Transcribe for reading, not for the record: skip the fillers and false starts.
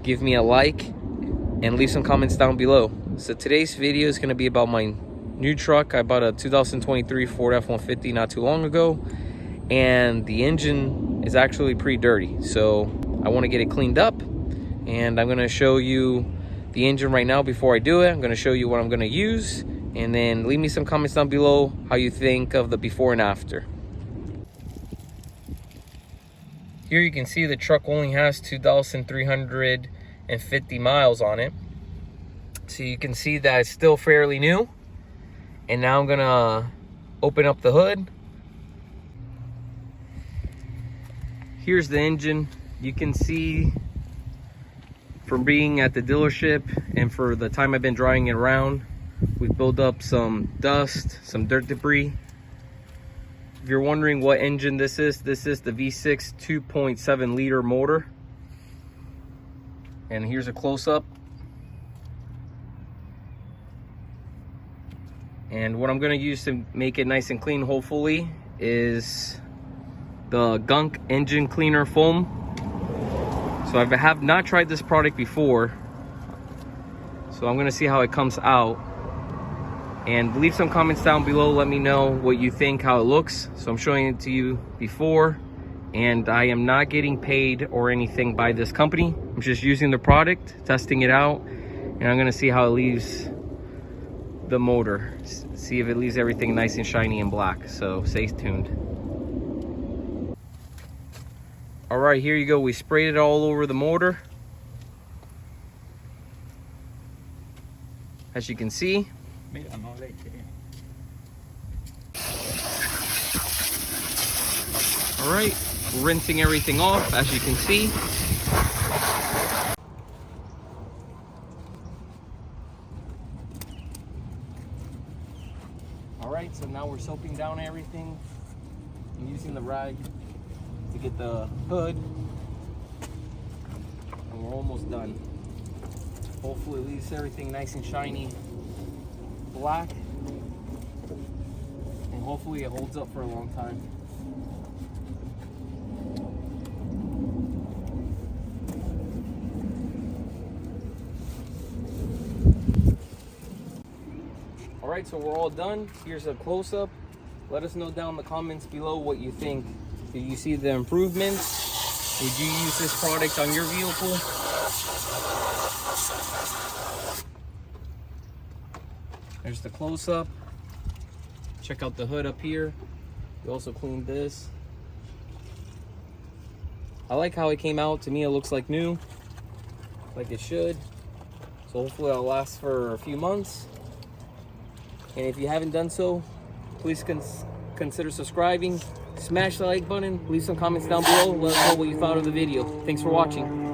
give me a like, and leave some comments down below. So today's video is going to be about my new truck. I bought a 2023 Ford F-150 not too long ago, and the engine is actually pretty dirty. So I want to get it cleaned up, and I'm going to show you the engine right now. Before I do it, I'm going to show you what I'm going to use, and then leave me some comments down below how you think of the before and after. Here you can see the truck only has 2,350 miles on it. So you can see that it's still fairly new. And now I'm gonna open up the hood. Here's the engine. You can see from being at the dealership and for the time I've been driving it around, we've built up some dust, some dirt debris. If you're wondering what engine this is the V6 2.7 liter motor. And here's a close-up. And what I'm going to use to make it nice and clean, hopefully, is the Gunk engine cleaner foam. So I have not tried this product before, so I'm going to see how it comes out. And leave some comments down below. Let me know what you think, how it looks. So I'm showing it to you before, and I am not getting paid or anything by this company. I'm just using the product, testing it out, and I'm gonna see how it leaves the motor. See if it leaves everything nice and shiny and black. So stay tuned. All right, here you go. We sprayed it all over the motor. As you can see. All right, rinsing everything off, as you can see. All right, so now we're soaping down everything. I'm using the rag to get the hood, and we're almost done. Hopefully it leaves everything nice and shiny black, and hopefully it holds up for a long time. All right, so we're all done. Here's a close-up. Let us know down in the comments below what you think. Did you see the improvements? Would you use this product on your vehicle? There's the close-up. Check out the hood up here. We also cleaned this. I like how it came out. To me, it looks like new, like it should. So hopefully it'll last for a few months. And if you haven't done so, please consider subscribing. Smash the like button. Leave some comments down below. Let us know what you thought of the video. Thanks for watching.